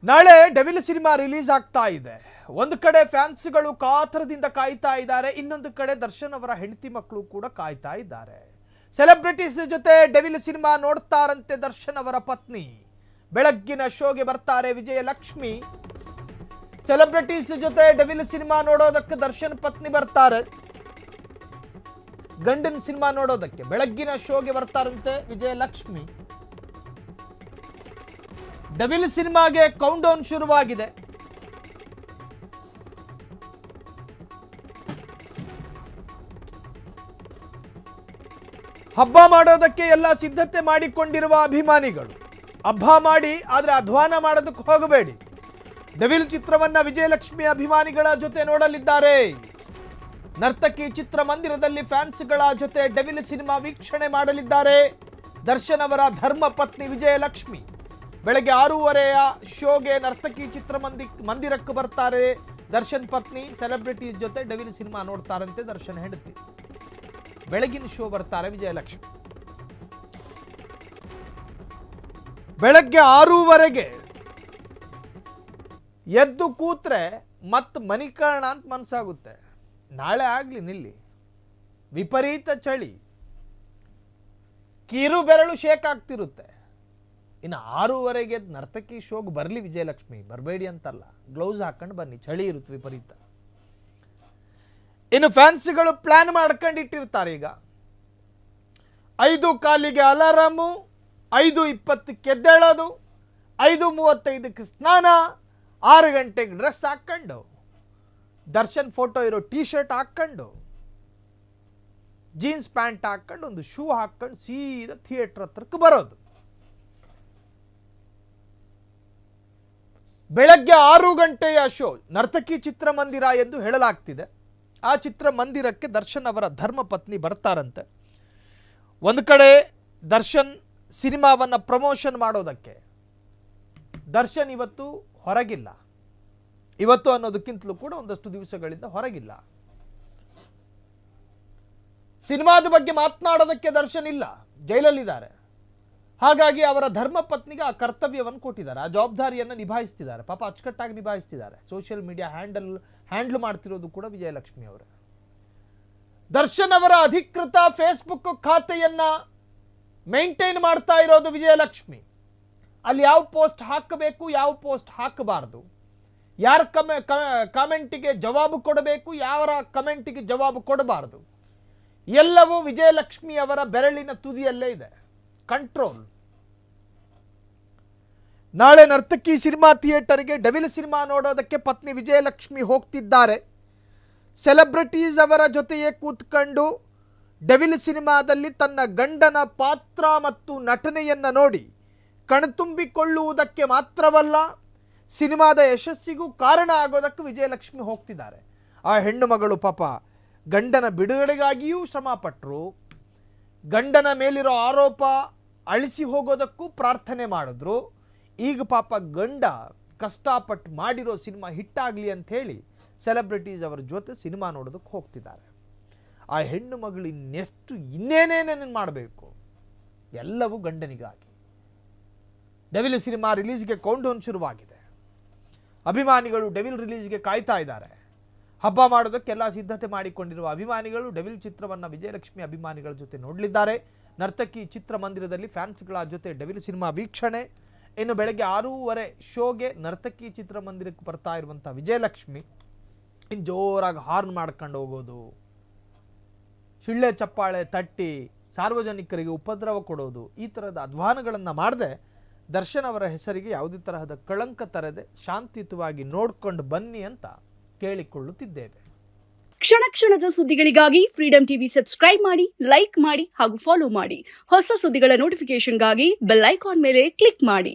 ನಾಳೆ devil cinema release ಆಗ್ತಾ ಇದೆ. ಒಂದು ಕಡೆ ಫ್ಯಾನ್ಸ್ಗಳು ಕಾತರದಿಂದ ಕಾಯ್ತಾ ಇದ್ದಾರೆ, ಇನ್ನೊಂದು ಕಡೆ ದರ್ಶನ್ ಅವರ ಹೆಂಡತಿ ಮಕ್ಕಳು ಕೂಡ ಕಾಯ್ತಾ ಇದ್ದಾರೆ. ಸೆಲೆಬ್ರಿಟೀಸ್ ಜೊತೆ ಡೆವಿಲ್ ಸಿನಿಮಾ ನೋಡ್ತಾರಂತೆ ದರ್ಶನ್ ಅವರ ಪತ್ನಿ. ಬೆಳಗ್ಗಿನ ಶೋಗೆ ಬರ್ತಾರೆ ವಿಜಯಲಕ್ಷ್ಮಿ. ಸೆಲೆಬ್ರಿಟೀಸ್ ಜೊತೆ ಡೆವಿಲ್ ಸಿನಿಮಾ ನೋಡೋದಕ್ಕೆ ದರ್ಶನ್ ಪತ್ನಿ ಬರ್ತಾರೆ. ಗಂಡನ ಸಿನಿಮಾ ನೋಡೋದಕ್ಕೆ ಬೆಳಗ್ಗಿನ ಶೋಗೆ ಬರ್ತಾರಂತೆ ವಿಜಯಲಕ್ಷ್ಮಿ. ಡೆವಿಲ್ ಸಿನಿಮಾಗೆ ಕೌಂಟ್ ಡೌನ್ ಶುರುವಾಗಿದೆ. ಹಬ್ಬ ಮಾಡೋದಕ್ಕೆ ಎಲ್ಲ ಸಿದ್ಧತೆ ಮಾಡಿಕೊಂಡಿರುವ ಅಭಿಮಾನಿಗಳು, ಹಬ್ಬ ಮಾಡಿ ಆದ್ರೆ ಅಧ್ವಾನ ಮಾಡೋದಕ್ಕೆ ಹೋಗಬೇಡಿ. ಡೆವಿಲ್ ಚಿತ್ರವನ್ನ ವಿಜಯಲಕ್ಷ್ಮಿ ಅಭಿಮಾನಿಗಳ ಜೊತೆ ನೋಡಲಿದ್ದಾರೆ. ನರ್ತಕಿ ಚಿತ್ರಮಂದಿರದಲ್ಲಿ ಫ್ಯಾನ್ಸ್ಗಳ ಜೊತೆ ಡೆವಿಲ್ ಸಿನಿಮಾ ವೀಕ್ಷಣೆ ಮಾಡಲಿದ್ದಾರೆ ದರ್ಶನ್ ಅವರ ಧರ್ಮ ಪತ್ನಿ ವಿಜಯಲಕ್ಷ್ಮಿ. ಬೆಳಗ್ಗೆ 6:30 ಶೋಗೆ ನರ್ತಕಿ ಮಂದಿರಕ್ಕೆ ಬರ್ತಾರೆ ದರ್ಶನ್ ಪತ್ನಿ. ಸೆಲೆಬ್ರಿಟೀಸ್ ಜೊತೆ ಡೆವಿಲ್ ಸಿನಿಮಾ ನೋಡ್ತಾರಂತೆ ದರ್ಶನ್ ಹೆಂಡತಿ. ಬೆಳಗಿನ ಶೋ ಬರ್ತಾರೆ ವಿಜಯಲಕ್ಷ್ಮಿ. ಬೆಳಗ್ಗೆ 6:30 ಎದ್ದು ಕೂತ್ರೆ ಮತ್ ಮನಿಕರಣ ಅಂತ ಮನಸ್ಸಾಗುತ್ತೆ. ನಾಳೆ ಆಗ್ಲಿ ನಿಲ್ಲಿ, ವಿಪರೀತ ಚಳಿ, ಕಿರು ಬೆರಳು ಶೇಕ್ ಆಗ್ತಿರುತ್ತೆ. ಇನ್ನು 6:30 ನರ್ತಕಿ ಶೋಗ್ ಬರ್ಲಿ ವಿಜಯಲಕ್ಷ್ಮಿ, ಬರಬೇಡಿ ಅಂತಲ್ಲ, ಗ್ಲೌಸ್ ಹಾಕೊಂಡು ಬನ್ನಿ, ಚಳಿ ಇರುತ್ತೆ ವಿಪರೀತ. ಇನ್ನು ಫ್ಯಾನ್ಸ್ಗಳು ಪ್ಲಾನ್ ಮಾಡ್ಕೊಂಡಿಟ್ಟಿರ್ತಾರೆ. ಈಗ 5:15 ಅಲಾರಾಮು, 5:20 ಎದ್ದೇಳೋದು, 5:35 ಸ್ನಾನ, 6 ಗಂಟೆಗೆ ಡ್ರೆಸ್ ಹಾಕೊಂಡು ದರ್ಶನ್ ಫೋಟೋ ಇರೋ ಟೀ ಶರ್ಟ್ ಹಾಕೊಂಡು ಜೀನ್ಸ್ ಪ್ಯಾಂಟ್ ಹಾಕೊಂಡು ಒಂದು ಶೂ ಹಾಕೊಂಡು ಸೀದಾ ಥಿಯೇಟರ್ ಹತ್ರಕ್ಕೆ ಬರೋದು. ಬೆಳಗ್ಗೆ 6 ಗಂಟೆಯ ಶೋ ನರ್ತಕಿ ಚಿತ್ರಮಂದಿರ ಎಂದು ಹೇಳಲಾಗ್ತಿದೆ. ಆ ಚಿತ್ರಮಂದಿರಕ್ಕೆ ದರ್ಶನ್ ಅವರ ಧರ್ಮ ಪತ್ನಿ ಬರ್ತಾರಂತೆ. ಒಂದು ಕಡೆ ದರ್ಶನ್ ಸಿನಿಮಾವನ್ನ ಪ್ರಮೋಷನ್ ಮಾಡೋದಕ್ಕೆ ದರ್ಶನ್ ಇವತ್ತು ಹೊರಗಿಲ್ಲ. ಇವತ್ತು ಅನ್ನೋದಕ್ಕಿಂತಲೂ ಕೂಡ ಒಂದಷ್ಟು ದಿವಸಗಳಿಂದ ಹೊರಗಿಲ್ಲ. ಸಿನಿಮಾದ ಬಗ್ಗೆ ಮಾತನಾಡೋದಕ್ಕೆ ದರ್ಶನ್ ಇಲ್ಲ, ಜೈಲಲ್ಲಿದ್ದಾರೆ. ಹಾಗಾಗಿ ಅವರ ಧರ್ಮ ಪತ್ನಿಗೆ ಆ ಕರ್ತವ್ಯವನ್ನು ಕೊಟ್ಟಿದ್ದಾರೆ, ಆ ಜವಾಬ್ದಾರಿಯನ್ನು ನಿಭಾಯಿಸ್ತಿದ್ದಾರೆ. ಪಾಪ ಅಚ್ಚುಕಟ್ಟಾಗಿ ನಿಭಾಯಿಸ್ತಿದ್ದಾರೆ. ಸೋಷಿಯಲ್ ಮೀಡಿಯಾ ಹ್ಯಾಂಡಲ್ ಮಾಡ್ತಿರೋದು ಕೂಡ ವಿಜಯಲಕ್ಷ್ಮಿ ಅವರು. ದರ್ಶನ್ ಅವರ ಅಧಿಕೃತ ಫೇಸ್ಬುಕ್ ಖಾತೆಯನ್ನ ಮೇಂಟೈನ್ ಮಾಡ್ತಾ ಇರೋದು ವಿಜಯಲಕ್ಷ್ಮಿ. ಅಲ್ಲಿ ಯಾವ ಪೋಸ್ಟ್ ಹಾಕಬೇಕು, ಯಾವ ಪೋಸ್ಟ್ ಹಾಕಬಾರದು, ಯಾರ ಕಾಮೆಂಟಿಗೆ ಜವಾಬು ಕೊಡಬೇಕು, ಯಾರ ಕಮೆಂಟಿಗೆ ಜವಾಬು ಕೊಡಬಾರದು, ಎಲ್ಲವೂ ವಿಜಯಲಕ್ಷ್ಮಿ ಅವರ ಬೆರಳಿನ ತುದಿಯಲ್ಲೇ ಇದೆ. ಕಂಟ್ರೋಲ್. ನಾಳೆ ನರ್ತಕಿ ಸಿನಿಮಾ ಥಿಯೇಟರ್ಗೆ ಡೆವಿಲ್ ಸಿನಿಮಾ ನೋಡೋದಕ್ಕೆ ಪತ್ನಿ ವಿಜಯಲಕ್ಷ್ಮಿ ಹೋಗ್ತಿದ್ದಾರೆ. ಸೆಲೆಬ್ರಿಟೀಸ್ ಅವರ ಜೊತೆಯೇ ಕೂತ್ಕೊಂಡು ಡೆವಿಲ್ ಸಿನಿಮಾದಲ್ಲಿ ತನ್ನ ಗಂಡನ ಪಾತ್ರ ಮತ್ತು ನಟನೆಯನ್ನು ನೋಡಿ ಕಣ್ತುಂಬಿಕೊಳ್ಳುವುದಕ್ಕೆ ಮಾತ್ರವಲ್ಲ, ಸಿನಿಮಾದ ಯಶಸ್ಸಿಗೂ ಕಾರಣ ಆಗೋದಕ್ಕೆ ವಿಜಯಲಕ್ಷ್ಮಿ ಹೋಗ್ತಿದ್ದಾರೆ. ಆ ಹೆಣ್ಣು ಮಗಳು ಪಾಪ ಗಂಡನ ಬಿಡುಗಡೆಗಾಗಿಯೂ ಶ್ರಮ ಪಟ್ಟರು. ಗಂಡನ ಮೇಲಿರೋ ಆರೋಪ ಅಳಿಸಿ ಹೋಗೋದಕ್ಕೂ ಪ್ರಾರ್ಥನೆ ಮಾಡಿದ್ರು. ಈಗ ಪಾಪ ಗಂಡ ಕಷ್ಟಪಟ್ಟು ಮಾಡಿರೋ ಸಿನಿಮಾ ಹಿಟ್ಟಾಗಲಿ ಅಂತ ಹೇಳಿ ಸೆಲೆಬ್ರಿಟೀಸ್ ಅವರ ಜೊತೆ ಸಿನಿಮಾ ನೋಡೋದಕ್ಕೆ ಹೋಗ್ತಿದ್ದಾರೆ. ಆ ಹೆಣ್ಣು ಮಗಳು ಇನ್ನೇನೇನೇನು ಮಾಡಬೇಕು, ಎಲ್ಲವೂ ಗಂಡನಿಗಾಗಿ. ಡೆವಿಲ್ ಸಿನಿಮಾ ರಿಲೀಸ್ಗೆ ಕೌಂಟ್ ಡೌನ್ ಶುರುವಾಗಿದೆ. ಅಭಿಮಾನಿಗಳು ಡೆವಿಲ್ ರಿಲೀಸ್ಗೆ ಕಾಯ್ತಾ ಇದ್ದಾರೆ. ಹಬ್ಬ ಮಾಡೋದಕ್ಕೆಲ್ಲ ಸಿದ್ಧತೆ ಮಾಡಿಕೊಂಡಿರುವ ಅಭಿಮಾನಿಗಳು ಡೆವಿಲ್ ಚಿತ್ರವನ್ನು ವಿಜಯಲಕ್ಷ್ಮಿ ಅಭಿಮಾನಿಗಳ ಜೊತೆ ನೋಡಲಿದ್ದಾರೆ. ನರ್ತಕಿ ಚಿತ್ರಮಂದಿರದಲ್ಲಿ ಫ್ಯಾನ್ಸ್ಗಳ ಜೊತೆ ಡೆವಿಲ್ ಸಿನಿಮಾ ವೀಕ್ಷಣೆ. ಇನ್ನು ಬೆಳಗ್ಗೆ 6:30 ಶೋಗೆ ನರ್ತಕಿ ಚಿತ್ರಮಂದಿರಕ್ಕೆ ಬರ್ತಾ ಇರುವಂಥ ವಿಜಯಲಕ್ಷ್ಮಿ ಇನ್ನು ಜೋರಾಗಿ ಹಾರ್ನ್ ಮಾಡ್ಕೊಂಡು ಹೋಗೋದು, ಶಿಳ್ಳೆ ಚಪ್ಪಾಳೆ ತಟ್ಟಿ ಸಾರ್ವಜನಿಕರಿಗೆ ಉಪದ್ರವ ಕೊಡೋದು, ಈ ಥರದ ಅಧ್ವಾನಗಳನ್ನು ಮಾಡದೆ ದರ್ಶನ್ ಅವರ ಹೆಸರಿಗೆ ಯಾವುದೇ ತರಹದ ಕಳಂಕ ತರದೆ ಶಾಂತಿಯುತವಾಗಿ ನೋಡ್ಕೊಂಡು ಬನ್ನಿ ಅಂತ ಕೇಳಿಕೊಳ್ಳುತ್ತಿದ್ದೇವೆ. ಕ್ಷಣ ಕ್ಷಣದ ಸುದ್ದಿಗಳಿಗಾಗಿ ಫ್ರೀಡಂ ಟಿವಿ ಸಬ್ಸ್ಕ್ರೈಬ್ ಮಾಡಿ, ಲೈಕ್ ಮಾಡಿ ಹಾಗೂ ಫಾಲೋ ಮಾಡಿ. ಹೊಸ ಸುದ್ದಿಗಳ ನೋಟಿಫಿಕೇಶನ್ಗಾಗಿ ಬೆಲ್ ಐಕಾನ್ ಮೇಲೆ ಕ್ಲಿಕ್ ಮಾಡಿ.